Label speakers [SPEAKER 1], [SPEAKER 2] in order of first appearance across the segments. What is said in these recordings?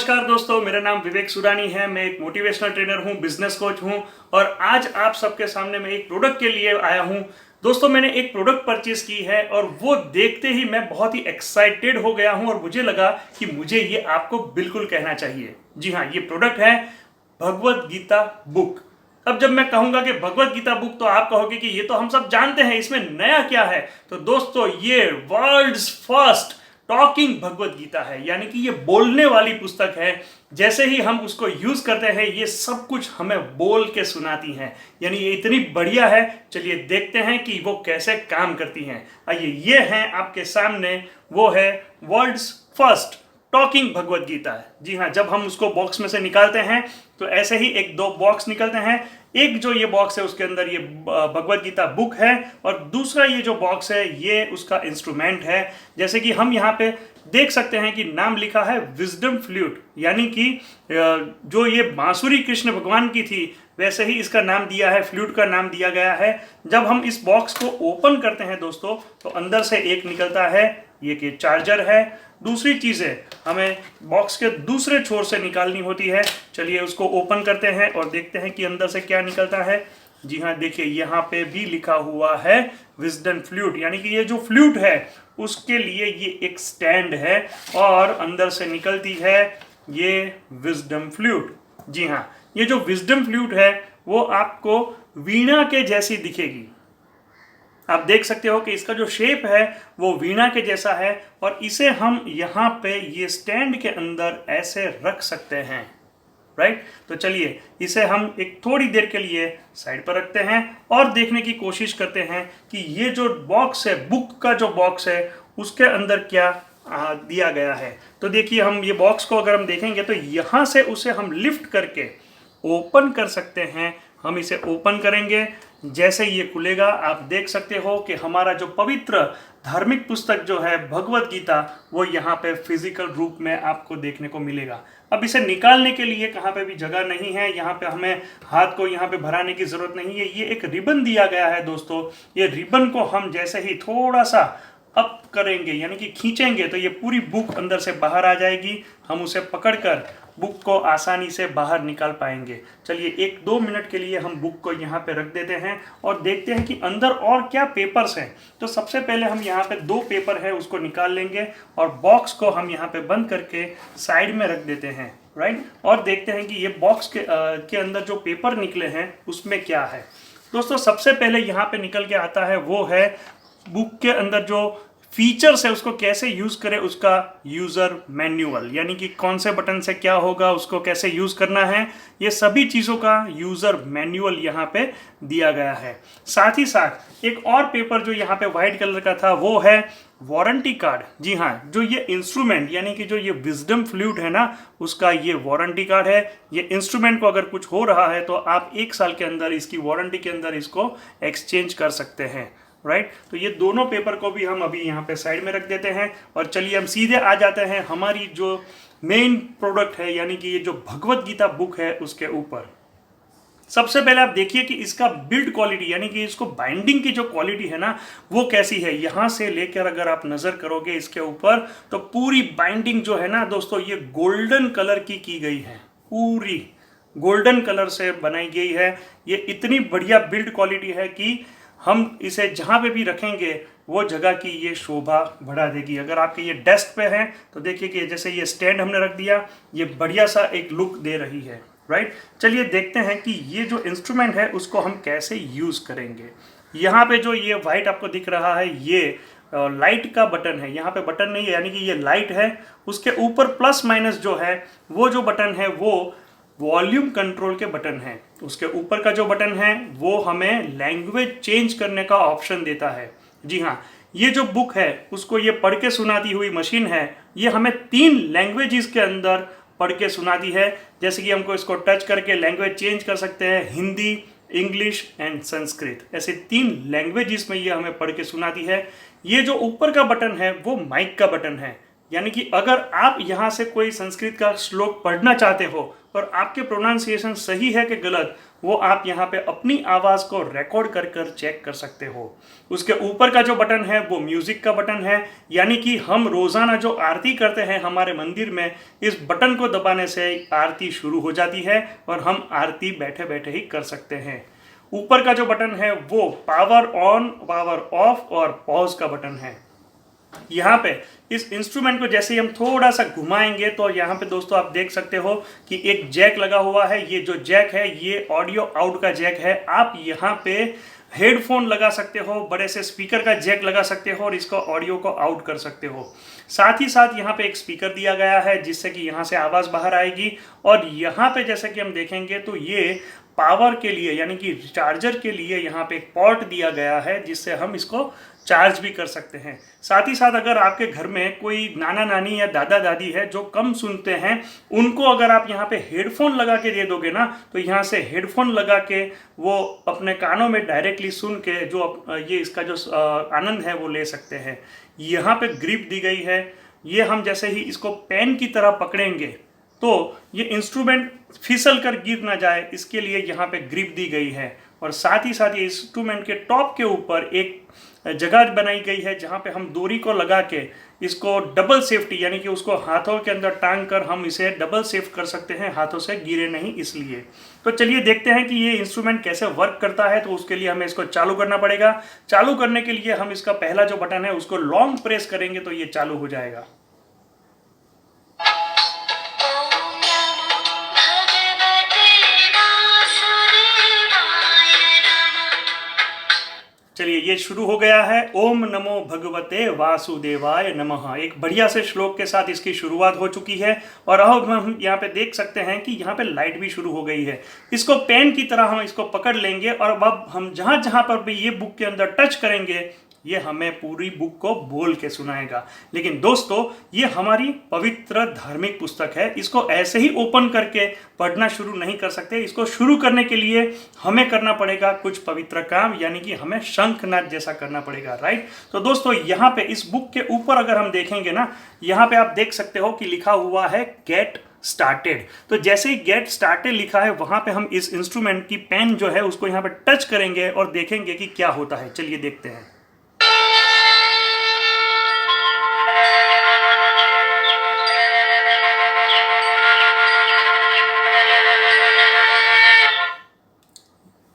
[SPEAKER 1] नमस्कार दोस्तों, मेरा नाम विवेक सुरानी है। मैं एक मोटिवेशनल ट्रेनर हूं, बिजनेस कोच हूं और आज आप सबके सामने मैं एक प्रोडक्ट के लिए आया हूं। दोस्तों, मैंने एक प्रोडक्ट परचेज की है और वो देखते ही मैं बहुत ही एक्साइटेड हो गया हूं और मुझे लगा कि मुझे ये आपको बिल्कुल कहना चाहिए। जी हाँ, ये प्रोडक्ट है भगवद गीता बुक। अब जब मैं कहूंगा कि भगवद गीता बुक तो आप कहोगे कि ये तो हम सब जानते हैं, इसमें नया क्या है। तो दोस्तों, ये world's first talking Bhagavad Gita है, यानी कि ये बोलने वाली पुस्तक है। जैसे ही हम उसको यूज करते हैं ये सब कुछ हमें बोल के सुनाती हैं, यानी ये इतनी बढ़िया है। चलिए देखते हैं कि वो कैसे काम करती हैं। आइए, ये है आपके सामने, वो है world's first talking Bhagavad Gita है। जी हाँ, जब हम उसको बॉक्स में से निकालते हैं तो ऐसे ही एक दो बॉक्स निकलते हैं। एक जो ये बॉक्स है उसके अंदर ये भगवद गीता बुक है और दूसरा ये जो बॉक्स है ये उसका इंस्ट्रूमेंट है। जैसे कि हम यहाँ पे देख सकते हैं कि नाम लिखा है विजडम फ्लूट, यानी कि जो ये बांसुरी कृष्ण भगवान की थी वैसे ही इसका नाम दिया है, फ्लूट का नाम दिया गया है। जब हम इस बॉक्स को ओपन करते हैं दोस्तों तो अंदर से एक निकलता है ये कि चार्जर है। दूसरी चीज़ें हमें बॉक्स के दूसरे छोर से निकालनी होती है। चलिए उसको ओपन करते हैं और देखते हैं कि अंदर से क्या निकलता है। जी हाँ, देखिए यहाँ पे भी लिखा हुआ है विजडम फ्लूट, यानी कि ये जो फ्लूट है उसके लिए ये एक स्टैंड है और अंदर से निकलती है ये विजडम फ्लूट। जी हाँ, ये जो विजडम फ्लूट है वो आपको वीणा के जैसी दिखेगी। आप देख सकते हो कि इसका जो शेप है वो वीणा के जैसा है और इसे हम यहाँ पे ये स्टैंड के अंदर ऐसे रख सकते हैं, राइट। तो चलिए इसे हम एक थोड़ी देर के लिए साइड पर रखते हैं और देखने की कोशिश करते हैं कि ये जो बॉक्स है, बुक का जो बॉक्स है उसके अंदर क्या दिया गया है। तो देखिए, हम ये बॉक्स को अगर हम देखेंगे तो यहाँ से उसे हम लिफ्ट करके ओपन कर सकते हैं। हम इसे ओपन करेंगे, जैसे ये खुलेगा आप देख सकते हो कि हमारा जो पवित्र धार्मिक पुस्तक जो है भगवद गीता वो यहाँ पे फिजिकल रूप में आपको देखने को मिलेगा। अब इसे निकालने के लिए कहाँ पे भी जगह नहीं है, यहाँ पे हमें हाथ को यहाँ पे भराने की ज़रूरत नहीं है। ये एक रिबन दिया गया है दोस्तों। ये रिबन को हम जैसे ही थोड़ा सा अप करेंगे यानी कि खींचेंगे तो ये पूरी बुक अंदर से बाहर आ जाएगी। हम उसे पकड़कर बुक को आसानी से बाहर निकाल पाएंगे। चलिए 1-2 मिनट के लिए हम बुक को यहाँ पे रख देते हैं और देखते हैं कि अंदर और क्या पेपर्स हैं। तो सबसे पहले हम यहाँ पे 2 पेपर है उसको निकाल लेंगे और बॉक्स को हम यहाँ पे बंद करके साइड में रख देते हैं, राइट। और देखते हैं कि ये बॉक्स के अंदर जो पेपर निकले हैं उसमें क्या है। दोस्तों, सबसे पहले यहाँ पे निकल के आता है वो है बुक के अंदर जो फीचर्स है उसको कैसे यूज़ करें, उसका यूज़र मैन्युअल, यानी कि कौन से बटन से क्या होगा, उसको कैसे यूज़ करना है, ये सभी चीज़ों का यूज़र मैन्युअल यहाँ पे दिया गया है। साथ ही साथ एक और पेपर जो यहाँ पे वाइट कलर का था वो है वारंटी कार्ड। जी हाँ, जो ये इंस्ट्रूमेंट यानी कि जो ये विजडम फ्लूट है ना उसका ये वारंटी कार्ड है। ये इंस्ट्रूमेंट को अगर कुछ हो रहा है तो आप 1 साल के अंदर इसकी वारंटी के अंदर इसको एक्सचेंज कर सकते हैं, राइट। तो ये दोनों पेपर को भी हम अभी यहाँ पे साइड में रख देते हैं और चलिए हम सीधे आ जाते हैं हमारी जो मेन प्रोडक्ट है यानी कि ये जो भगवद गीता बुक है उसके ऊपर। सबसे पहले आप देखिए कि इसका बिल्ड क्वालिटी यानी कि इसको बाइंडिंग की जो क्वालिटी है ना वो कैसी है। यहाँ से लेकर अगर आप नज़र करोगे इसके ऊपर तो पूरी बाइंडिंग जो है ना दोस्तों ये गोल्डन कलर की गई है, पूरी गोल्डन कलर से बनाई गई है। ये इतनी बढ़िया बिल्ड क्वालिटी है कि हम इसे जहाँ पे भी रखेंगे वो जगह की ये शोभा बढ़ा देगी। अगर आपके ये डेस्क पे है तो देखिए कि जैसे ये स्टैंड हमने रख दिया, ये बढ़िया सा एक लुक दे रही है, राइट। चलिए देखते हैं कि ये जो इंस्ट्रूमेंट है उसको हम कैसे यूज़ करेंगे। यहाँ पे जो ये वाइट आपको दिख रहा है ये लाइट का बटन है। यहाँ पे बटन नहीं है यानी कि ये लाइट है। उसके ऊपर प्लस माइनस जो है वो जो बटन है वो वॉल्यूम कंट्रोल के बटन है। उसके ऊपर का जो बटन है वो हमें लैंग्वेज चेंज करने का ऑप्शन देता है। जी हाँ, ये जो बुक है उसको ये पढ़ के सुनाती हुई मशीन है, ये हमें 3 लैंग्वेजेस के अंदर पढ़ के सुनाती है। जैसे कि हमको इसको टच करके लैंग्वेज चेंज कर सकते हैं, हिंदी, इंग्लिश एंड संस्कृत, ऐसे 3 लैंग्वेजेस में ये हमें पढ़ के सुनाती है। ये जो ऊपर का बटन है वो माइक का बटन है, यानी कि अगर आप यहाँ से कोई संस्कृत का श्लोक पढ़ना चाहते हो और आपके प्रोनाउंसिएशन सही है कि गलत, वो आप यहाँ पे अपनी आवाज़ को रिकॉर्ड कर कर चेक कर सकते हो। उसके ऊपर का जो बटन है वो म्यूज़िक का बटन है, यानी कि हम रोज़ाना जो आरती करते हैं हमारे मंदिर में, इस बटन को दबाने से आरती शुरू हो जाती है और हम आरती बैठे बैठे ही कर सकते हैं। ऊपर का जो बटन है वो पावर ऑन, पावर ऑफ और पॉज का बटन है। यहाँ पे इस इंस्ट्रूमेंट को जैसे ही हम थोड़ा सा घुमाएंगे तो यहाँ पे दोस्तों आप देख सकते हो कि एक जैक लगा हुआ है। ये जो जैक है ये ऑडियो आउट का जैक है। आप यहाँ पे हेडफोन लगा सकते हो, बड़े से स्पीकर का जैक लगा सकते हो और इसको ऑडियो को आउट कर सकते हो। साथ ही साथ यहाँ पे एक स्पीकर दिया गया है जिससे कि यहाँ से आवाज़ बाहर आएगी। और यहाँ पे जैसे कि हम देखेंगे तो ये पावर के लिए यानी कि चार्जर के लिए यहाँ पे एक पोर्ट दिया गया है जिससे हम इसको चार्ज भी कर सकते हैं। साथ ही साथ अगर आपके घर में कोई नाना नानी या दादा दादी है जो कम सुनते हैं, उनको अगर आप यहाँ पे हेडफोन लगा के दे दोगे ना, तो यहाँ से हेडफोन लगा के वो अपने कानों में डायरेक्टली सुन के जो ये इसका जो आनंद है वो ले सकते हैं। यहाँ पे ग्रिप दी गई है। ये हम जैसे ही इसको पेन की तरह पकड़ेंगे तो ये इंस्ट्रूमेंट फिसल कर गिर ना जाए, इसके लिए यहाँ पे ग्रिप दी गई है। और साथ ही साथ ये इंस्ट्रूमेंट के टॉप के ऊपर एक जगह बनाई गई है जहाँ पे हम डोरी को लगा के इसको डबल सेफ्टी यानी कि उसको हाथों के अंदर टांग कर हम इसे डबल सेफ कर सकते हैं, हाथों से गिरे नहीं इसलिए। तो चलिए देखते हैं कि ये इंस्ट्रूमेंट कैसे वर्क करता है। तो उसके लिए हमें इसको चालू करना पड़ेगा। चालू करने के लिए हम इसका पहला जो बटन है उसको लॉन्ग प्रेस करेंगे तो ये चालू हो जाएगा। चलिए ये शुरू हो गया है। ओम नमो भगवते वासुदेवाय नमः, एक बढ़िया से श्लोक के साथ इसकी शुरुआत हो चुकी है। और अब हम यहाँ पे देख सकते हैं कि यहाँ पे लाइट भी शुरू हो गई है। इसको पेन की तरह हम इसको पकड़ लेंगे और अब हम जहाँ जहाँ पर भी ये बुक के अंदर टच करेंगे ये हमें पूरी बुक को बोल के सुनाएगा। लेकिन दोस्तों ये हमारी पवित्र धार्मिक पुस्तक है, इसको ऐसे ही ओपन करके पढ़ना शुरू नहीं कर सकते। इसको शुरू करने के लिए हमें करना पड़ेगा कुछ पवित्र काम, यानी कि हमें शंखनाद जैसा करना पड़ेगा, राइट। तो दोस्तों यहाँ पे इस बुक के ऊपर अगर हम देखेंगे ना, यहाँ पे आप देख सकते हो कि लिखा हुआ है गेट स्टार्टेड। तो जैसे ही गेट स्टार्टेड लिखा है वहां पे हम इस इंस्ट्रूमेंट की पेन जो है उसको यहाँ पे टच करेंगे और देखेंगे कि क्या होता है। चलिए देखते हैं।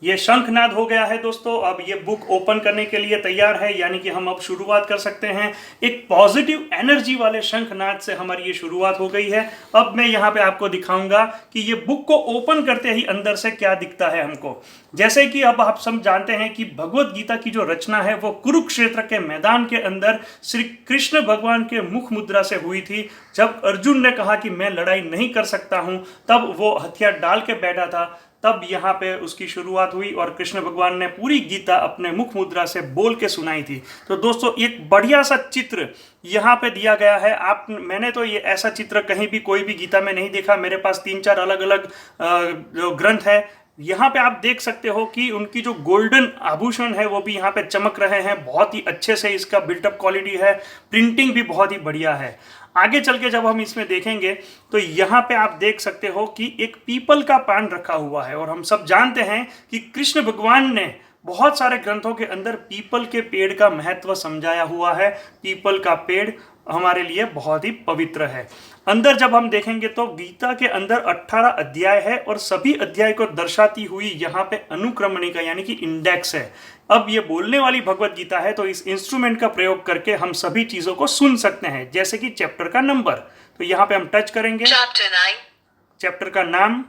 [SPEAKER 1] ये शंखनाद हो गया है दोस्तों। अब ये बुक ओपन करने के लिए तैयार है, यानी कि हम अब शुरुआत कर सकते हैं। एक पॉजिटिव एनर्जी वाले शंखनाद से हमारी ये शुरुआत हो गई है। अब मैं यहाँ पे आपको दिखाऊंगा कि ये बुक को ओपन करते ही अंदर से क्या दिखता है हमको। जैसे कि अब आप सब जानते हैं कि भगवत गीता की जो रचना है वो कुरुक्षेत्र के मैदान के अंदर श्री कृष्ण भगवान के मुख मुद्रा से हुई थी। जब अर्जुन ने कहा कि मैं लड़ाई नहीं कर सकता हूँ, तब वो हथियार डाल के बैठा था, तब यहाँ पे उसकी शुरुआत हुई और कृष्ण भगवान ने पूरी गीता अपने मुख मुद्रा से बोल के सुनाई थी। तो दोस्तों एक बढ़िया सा चित्र यहाँ पे दिया गया है। मैंने तो ये ऐसा चित्र कहीं भी कोई भी गीता में नहीं देखा। मेरे पास 3-4 अलग अलग जो ग्रंथ है, यहाँ पे आप देख सकते हो कि उनकी जो गोल्डन आभूषण है वो भी यहाँ पे चमक रहे हैं। बहुत ही अच्छे से इसका बिल्टअप क्वालिटी है, प्रिंटिंग भी बहुत ही बढ़िया है। आगे चल के जब हम इसमें देखेंगे तो यहाँ पे आप देख सकते हो कि एक पीपल का पान रखा हुआ है। और हम सब जानते हैं कि कृष्ण भगवान ने बहुत सारे ग्रंथों के अंदर पीपल के पेड़ का महत्व समझाया हुआ है। पीपल का पेड़ हमारे लिए बहुत ही पवित्र है। अंदर जब हम देखेंगे तो गीता के अंदर 18 अध्याय है और सभी अध्याय को दर्शाती हुई यहाँ पे अनुक्रमणिका यानी कि इंडेक्स है। अब ये बोलने वाली भगवत गीता है तो इस इंस्ट्रूमेंट का प्रयोग करके हम सभी चीजों को सुन सकते हैं, जैसे कि चैप्टर का नंबर। तो यहाँ पे हम टच करेंगे।
[SPEAKER 2] चैप्टर 9,
[SPEAKER 1] चैप्टर का नाम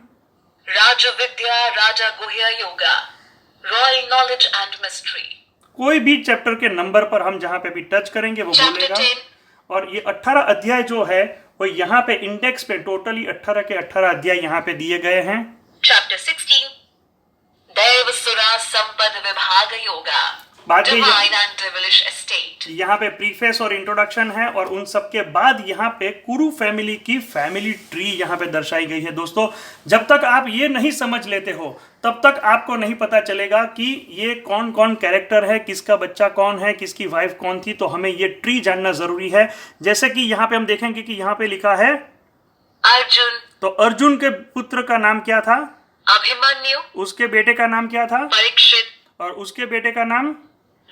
[SPEAKER 2] राज विद्या राजा गुह्य yoga, royal knowledge and mystery.
[SPEAKER 1] कोई भी चैप्टर के नंबर पर हम जहाँ पे भी टच करेंगे वो बोलेगा। और ये 18 अध्याय जो है वो यहाँ पे इंडेक्स पे टोटली 18 के 18 अध्याय यहाँ पे दिए गए हैं।
[SPEAKER 2] चैप्टर 16, देव सुरा संपद विभाग yoga, divine and devilish estate.
[SPEAKER 1] यहाँ पे प्रीफेस और इंट्रोडक्शन है और उन सब के बाद यहाँ पे कुरु फैमिली की फैमिली ट्री यहाँ पे दर्शाई गई है। दोस्तों जब तक आप ये नहीं समझ लेते हो तब तक आपको नहीं पता चलेगा कि ये कौन कौन कैरेक्टर है, किसका बच्चा कौन है, किसकी वाइफ कौन थी। तो हमें ये ट्री जानना जरूरी है। जैसे कि यहाँ पे हम देखेंगे कि यहाँ पे लिखा है
[SPEAKER 2] अर्जुन।
[SPEAKER 1] तो अर्जुन के पुत्र का नाम क्या था?
[SPEAKER 2] अभिमन्यु।
[SPEAKER 1] उसके बेटे का नाम क्या था?
[SPEAKER 2] परीक्षित।
[SPEAKER 1] और उसके बेटे का नाम?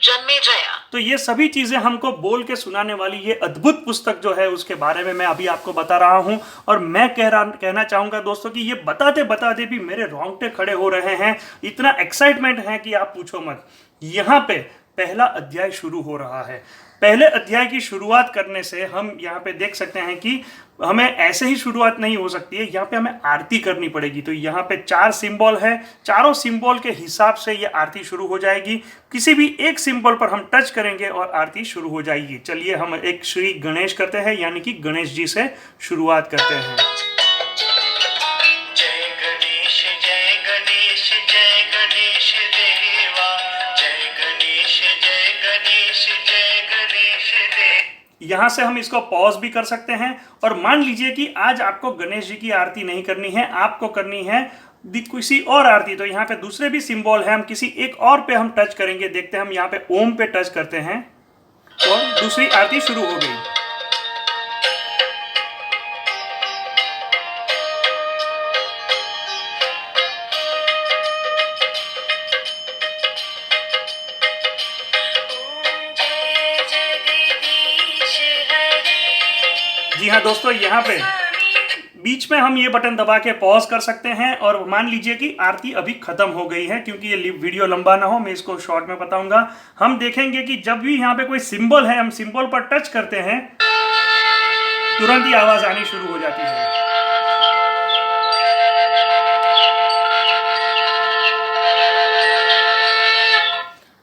[SPEAKER 2] जन्मेजय।
[SPEAKER 1] तो ये सभी चीजें हमको बोल के सुनाने वाली ये अद्भुत पुस्तक जो है उसके बारे में मैं अभी आपको बता रहा हूं। और मैं कहना चाहूंगा दोस्तों कि ये बताते बताते भी मेरे रोंगटे खड़े हो रहे हैं, इतना एक्साइटमेंट है कि आप पूछो मत। यहाँ पे पहला अध्याय शुरू हो रहा है। पहले अध्याय की शुरुआत करने से हम यहाँ पे देख सकते हैं कि हमें ऐसे ही शुरुआत नहीं हो सकती है, यहाँ पे हमें आरती करनी पड़ेगी। तो यहाँ पे 4 सिंबल है, चारों सिंबल के हिसाब से ये आरती शुरू हो जाएगी। किसी भी एक सिंबल पर हम टच करेंगे और आरती शुरू हो जाएगी। चलिए हम एक श्री गणेश करते हैं, यानी कि गणेश जी से शुरुआत करते हैं।
[SPEAKER 2] जय गणेश जय गणेश जय गणेश देवा, जय गणेश जय गणेश जय गणेश देव।
[SPEAKER 1] यहाँ से हम इसको पॉज भी कर सकते हैं। और मान लीजिए कि आज आपको गणेश जी की आरती नहीं करनी है, आपको करनी है किसी और आरती। तो यहाँ पे दूसरे भी सिंबल है, हम किसी एक और पे हम टच करेंगे। देखते हैं, हम यहाँ पे ओम पे टच करते हैं और दूसरी आरती शुरू हो गई। जी हाँ दोस्तों, यहाँ पे बीच में हम ये बटन दबा के पॉज कर सकते हैं। और मान लीजिए कि आरती अभी खत्म हो गई है। क्योंकि ये वीडियो लंबा ना हो, मैं इसको शॉर्ट में बताऊंगा। हम देखेंगे कि जब भी यहाँ पे कोई सिंबल है, हम सिंबल पर टच करते हैं, तुरंत ही आवाज आनी शुरू हो जाती है।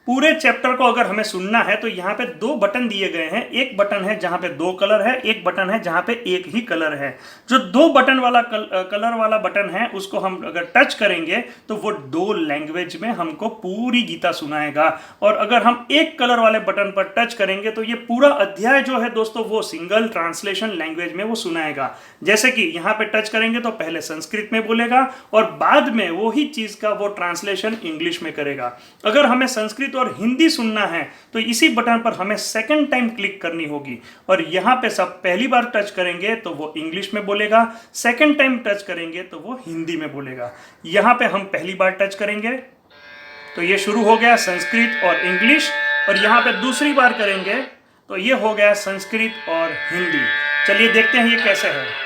[SPEAKER 1] पूरे चैप्टर को अगर हमें सुनना है तो यहाँ पे 2 बटन दिए गए हैं। एक बटन है जहाँ पे 2 कलर है, एक बटन है जहाँ पे एक ही कलर है। जो 2 बटन वाला कलर वाला बटन है, उसको हम अगर टच करेंगे तो वो 2 लैंग्वेज में हमको पूरी गीता सुनाएगा। और अगर हम एक कलर वाले बटन पर टच करेंगे तो ये पूरा अध्याय जो है दोस्तों, वो सिंगल ट्रांसलेशन लैंग्वेज में वो सुनाएगा। जैसे कि यहाँ पे टच करेंगे तो पहले संस्कृत में बोलेगा और बाद में वो ही चीज का वो ट्रांसलेशन इंग्लिश में करेगा। अगर हमें संस्कृत और हिंदी सुनना है तो इसी बटन पर हमें सेकंड टाइम क्लिक करनी होगी। और यहाँ पे सब पहली बार टच करेंगे तो वो इंग्लिश में बोलेगा, सेकंड टाइम टच करेंगे तो वो हिंदी में बोलेगा। यहाँ पे हम पहली बार टच करेंगे तो ये शुरू हो गया संस्कृत और इंग्लिश। और यहाँ पे दूसरी बार करेंगे तो ये हो गया संस्कृत और हिंदी। चलिए देखते हैं ये कैसे है।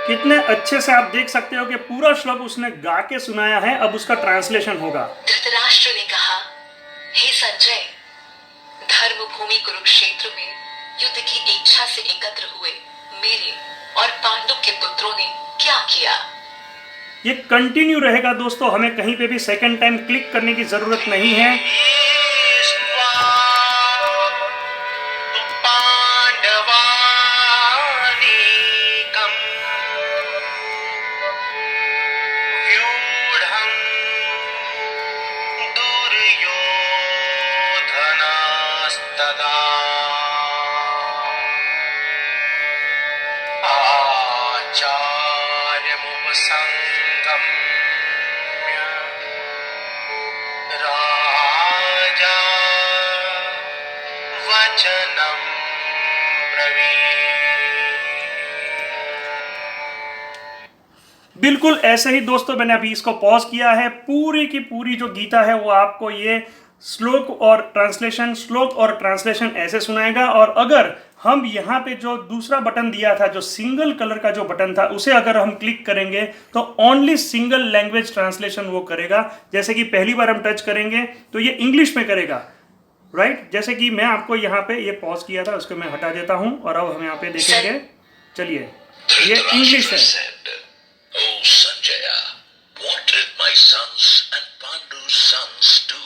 [SPEAKER 1] कितने अच्छे से आप देख सकते हो कि पूरा श्लोक उसने गा के सुनाया है। अब उसका ट्रांसलेशन होगा।
[SPEAKER 2] धृतराष्ट्र ने कहा, हे संजय, धर्म भूमि कुरुक्षेत्र में युद्ध की इच्छा से एकत्र हुए मेरे और पांडु के पुत्रों ने क्या किया?
[SPEAKER 1] ये कंटिन्यू रहेगा दोस्तों, हमें कहीं पे भी सेकंड टाइम क्लिक करने की जरूरत नहीं है। बिल्कुल ऐसे ही दोस्तों, मैंने अभी इसको पॉज किया है। पूरी की पूरी जो गीता है वो आपको ये श्लोक और ट्रांसलेशन ऐसे सुनाएगा। और अगर हम यहाँ पे जो दूसरा बटन दिया था, जो सिंगल कलर का जो बटन था, उसे अगर हम क्लिक करेंगे तो ओनली सिंगल लैंग्वेज ट्रांसलेशन वो करेगा। जैसे कि पहली बार हम टच करेंगे तो ये इंग्लिश में करेगा, राइट। जैसे कि मैं आपको यहाँ पे ये पॉज किया था, उसको मैं हटा देता हूँ और अब हम यहाँ पे देखेंगे। चलिए, ये इंग्लिश है।
[SPEAKER 3] Sanjaya, what did my sons and Pandu's sons do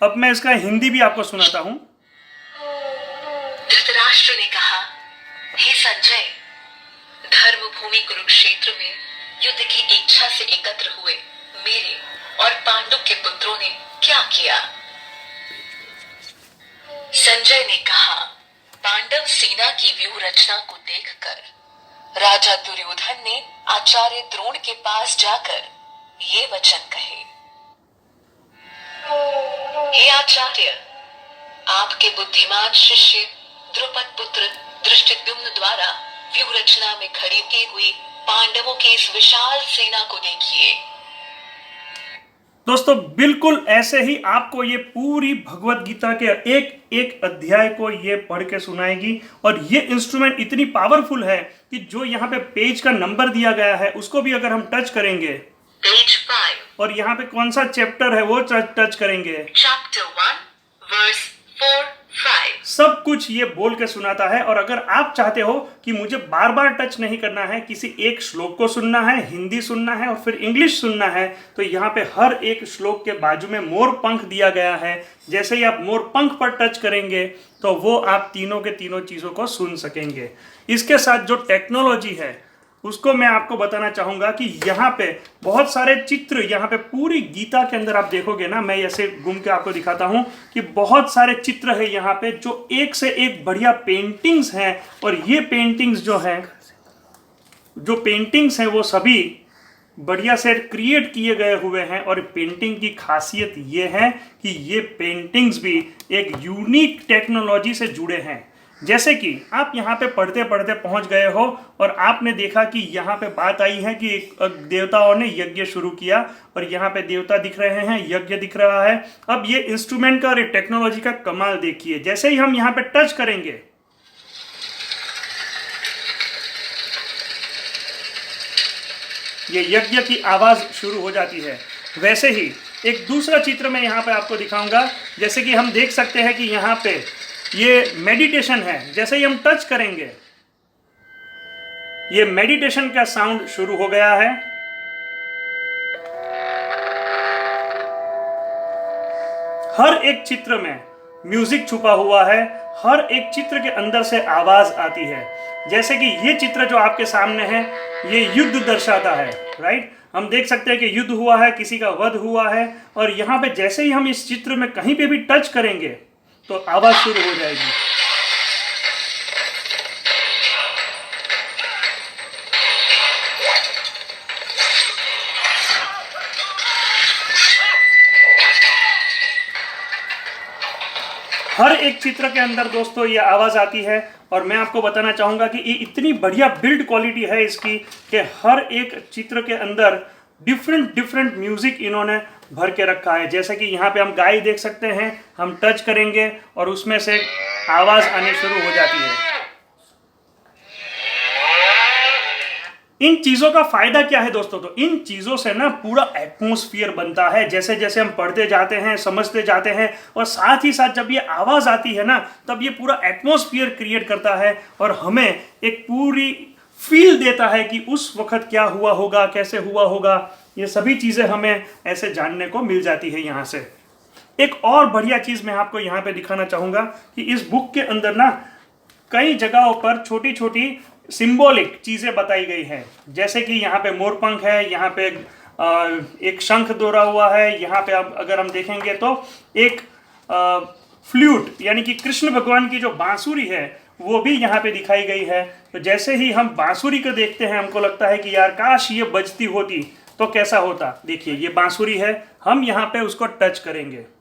[SPEAKER 1] अब मैं इसका हिंदी भी आपको सुनाता हूं।
[SPEAKER 2] धृतराष्ट्र ने कहा, हे संजय, धर्मभूमि कुरुक्षेत्र में युद्ध की इच्छा से एकत्र हुए मेरे और पांडु के पुत्रों ने क्या किया? संजय ने कहा, पांडव सेना की व्यूह रचना को देखकर राजा दुर्योधन ने आचार्य द्रोण के पास जाकर ये वचन कहे, हे आचार्य, आपके बुद्धिमान शिष्य द्रुपद पुत्र धृष्टद्युम्न द्वारा व्यूह रचना में खड़ी की हुई पांडवों की इस विशाल सेना को देखिए।
[SPEAKER 1] दोस्तों बिल्कुल ऐसे ही आपको ये पूरी भगवत गीता के एक एक अध्याय को ये पढ़ के सुनाएगी। और ये इंस्ट्रूमेंट इतनी पावरफुल है कि जो यहाँ पे पेज का नंबर दिया गया है उसको भी अगर हम टच करेंगे,
[SPEAKER 2] पेज 5,
[SPEAKER 1] और यहाँ पे कौन सा चैप्टर है वो टच करेंगे,
[SPEAKER 2] चैप्टर 1 वर्स 4, 5,
[SPEAKER 1] सब कुछ ये बोल के सुनाता है। और अगर आप चाहते हो कि मुझे बार बार टच नहीं करना है, किसी एक श्लोक को सुनना है, हिंदी सुनना है और फिर इंग्लिश सुनना है, तो यहाँ पे हर एक श्लोक के बाजू में मोर पंख दिया गया है। जैसे ही आप मोर पंख पर टच करेंगे तो वो आप तीनों के तीनों चीज़ों को सुन सकेंगे। इसके साथ जो टेक्नोलॉजी है उसको मैं आपको बताना चाहूँगा कि यहाँ पे बहुत सारे चित्र, यहाँ पे पूरी गीता के अंदर आप देखोगे ना, मैं ऐसे घूम के आपको दिखाता हूँ कि बहुत सारे चित्र है यहाँ पे जो एक से एक बढ़िया पेंटिंग्स हैं। और ये पेंटिंग्स हैं वो सभी बढ़िया से क्रिएट किए गए हुए हैं। और पेंटिंग की खासियत ये है कि ये पेंटिंग्स भी एक यूनिक टेक्नोलॉजी से जुड़े हैं। जैसे कि आप यहाँ पे पढ़ते पढ़ते पहुँच गए हो और आपने देखा कि यहाँ पे बात आई है कि देवताओं ने यज्ञ शुरू किया और यहाँ पे देवता दिख रहे हैं, यज्ञ दिख रहा है। अब ये इंस्ट्रूमेंट का और टेक्नोलॉजी का कमाल देखिए। जैसे ही हम यहाँ पे टच करेंगे, ये यज्ञ की आवाज शुरू हो जाती है। वैसे ही एक दूसरा चित्र मैं यहाँ पे आपको दिखाऊंगा। जैसे कि हम देख सकते हैं कि यहाँ पे ये मेडिटेशन है। जैसे ही हम टच करेंगे, ये मेडिटेशन का साउंड शुरू हो गया है। हर एक चित्र में म्यूजिक छुपा हुआ है, हर एक चित्र के अंदर से आवाज आती है। जैसे कि ये चित्र जो आपके सामने है, ये युद्ध दर्शाता है, राइट। हम देख सकते हैं कि युद्ध हुआ है, किसी का वध हुआ है। और यहाँ पे जैसे ही हम इस चित्र में कहीं पे भी टच करेंगे तो आवाज शुरू हो जाएगी। हर एक चित्र के अंदर दोस्तों ये आवाज आती है। और मैं आपको बताना चाहूंगा कि ये इतनी बढ़िया बिल्ड क्वालिटी है इसकी कि हर एक चित्र के अंदर डिफरेंट म्यूजिक इन्होंने भर के रखा है। जैसे कि यहाँ पे हम गाय देख सकते हैं, हम टच करेंगे और उसमें से आवाज आनी शुरू हो जाती है। इन चीजों का फायदा क्या है दोस्तों? तो इन चीजों से ना पूरा एटमॉस्फेयर बनता है। जैसे जैसे हम पढ़ते जाते हैं, समझते जाते हैं, और साथ ही साथ जब ये आवाज आती है ना, तब ये पूरा एटमॉस्फेयर क्रिएट करता है और हमें एक पूरी फील देता है कि उस वक्त क्या हुआ होगा, कैसे हुआ होगा। ये सभी चीजें हमें ऐसे जानने को मिल जाती है यहाँ से। एक और बढ़िया चीज मैं आपको यहाँ पे दिखाना चाहूंगा कि इस बुक के अंदर ना कई जगहों पर छोटी छोटी सिंबॉलिक चीजें बताई गई हैं। जैसे कि यहाँ पे मोरपंख है, यहाँ पे एक शंख दोहरा हुआ है, यहाँ पे अब अगर हम देखेंगे तो एक फ्लूट यानी कि कृष्ण भगवान की जो बांसुरी है वो भी यहाँ पे दिखाई गई है। तो जैसे ही हम बांसुरी को देखते हैं, हमको लगता है कि यार काश ये बजती होती तो कैसा होता। देखिए ये बांसुरी है, हम यहाँ पे उसको टच करेंगे,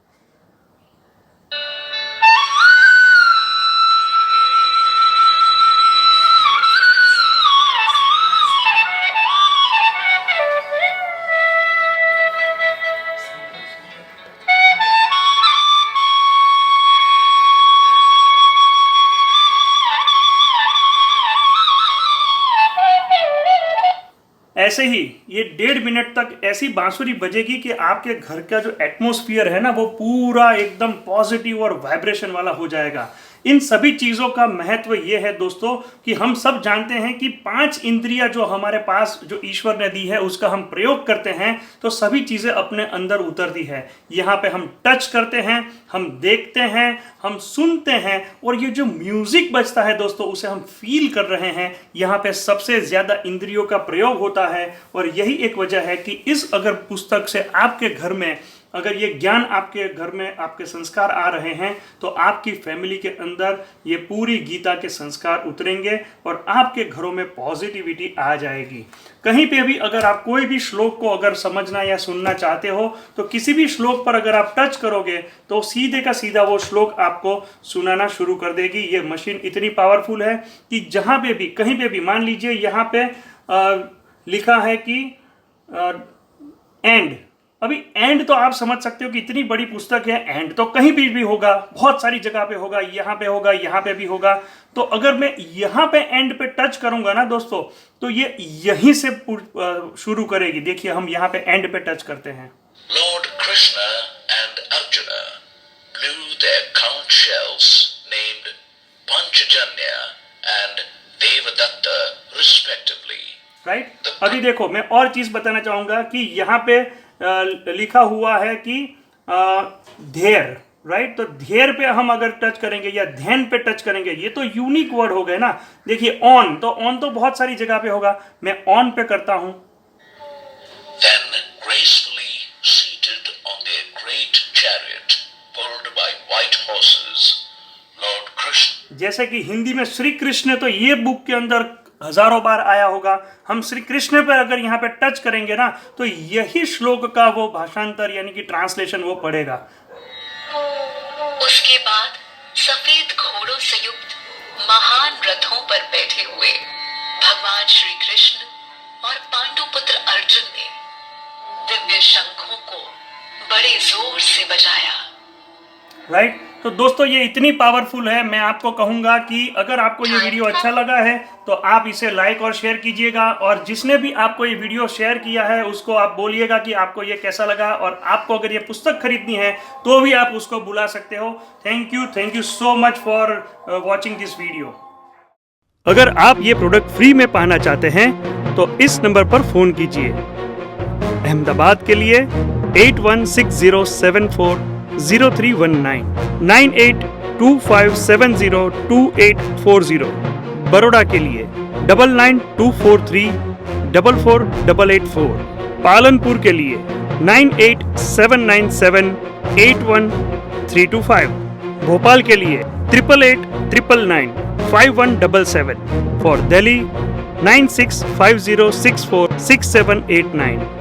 [SPEAKER 1] ऐसे ही ये 1.5 मिनट तक ऐसी बांसुरी बजेगी कि आपके घर का जो एटमॉस्फेयर है ना वो पूरा एकदम पॉजिटिव और वाइब्रेशन वाला हो जाएगा। इन सभी चीज़ों का महत्व ये है दोस्तों कि हम सब जानते हैं कि 5 इंद्रियां जो हमारे पास जो ईश्वर ने दी है उसका हम प्रयोग करते हैं तो सभी चीज़ें अपने अंदर उतरती है। यहाँ पे हम टच करते हैं, हम देखते हैं, हम सुनते हैं और ये जो म्यूजिक बजता है दोस्तों उसे हम फील कर रहे हैं। यहाँ पे सबसे ज़्यादा इंद्रियों का प्रयोग होता है और यही एक वजह है कि इस अगर पुस्तक से आपके घर में अगर ये ज्ञान आपके घर में आपके संस्कार आ रहे हैं तो आपकी फैमिली के अंदर ये पूरी गीता के संस्कार उतरेंगे और आपके घरों में पॉजिटिविटी आ जाएगी। कहीं पे भी अगर आप कोई भी श्लोक को अगर समझना या सुनना चाहते हो तो किसी भी श्लोक पर अगर आप टच करोगे तो सीधे का सीधा वो श्लोक आपको सुनाना शुरू कर देगी। ये मशीन इतनी पावरफुल है कि जहाँ पे भी कहीं पे भी मान लीजिए यहाँ पे लिखा है कि एंड, अभी एंड तो आप समझ सकते हो कि इतनी बड़ी पुस्तक है, एंड तो कहीं भी होगा, बहुत सारी जगह पे होगा, यहाँ पे होगा, यहाँ पे भी होगा। तो अगर मैं यहाँ पे एंड पे टच करूंगा ना दोस्तों तो ये यहीं से शुरू करेगी। देखिए हम यहाँ पे एंड पे टच करते हैं।
[SPEAKER 3] Lord Krishna and Arjuna blew their conch shells named Panchajanya and Devadatta respectively.
[SPEAKER 1] Right अभी देखो मैं और चीज बताना चाहूंगा कि यहाँ पे लिखा हुआ है कि धेर, राइट। तो धेर पे हम अगर टच करेंगे या ध्यान पे टच करेंगे ये तो यूनिक वर्ड हो गए ना। देखिए ऑन तो बहुत सारी जगह पे होगा, मैं ऑन पे करता हूं।
[SPEAKER 3] Then gracefully seated on their great chariot pulled by white horses, Lord Krishna।
[SPEAKER 1] जैसे कि हिंदी में श्री कृष्ण, तो ये बुक के अंदर हजारों बार आया होगा। हम श्री कृष्ण पर अगर यहाँ पे टच करेंगे ना तो यही श्लोक का वो भाषांतर यानी कि ट्रांसलेशन वो पढ़ेगा।
[SPEAKER 2] उसके बाद सफेद घोड़ों से युक्त महान रथों पर बैठे हुए भगवान श्री कृष्ण और पांडुपुत्र अर्जुन ने दिव्य शंखों को बड़े जोर से बजाया।
[SPEAKER 1] राइट तो दोस्तों ये इतनी पावरफुल है, मैं आपको कहूंगा कि अगर आपको ये वीडियो अच्छा लगा है तो आप इसे लाइक और शेयर कीजिएगा और जिसने भी आपको ये वीडियो शेयर किया है उसको आप बोलिएगा कि आपको ये कैसा लगा और आपको अगर ये पुस्तक खरीदनी है तो भी आप उसको बुला सकते हो। Thank you so much for watching this video. अगर आप ये प्रोडक्ट फ्री में पाना चाहते हैं तो इस नंबर पर फोन कीजिए। अहमदाबाद के लिए 8160740319 9825702840। बड़ौदा के लिए 9924344884। पालनपुर के लिए 9879781325। भोपाल के लिए 8889995177। फॉर दिल्ली 9650646789।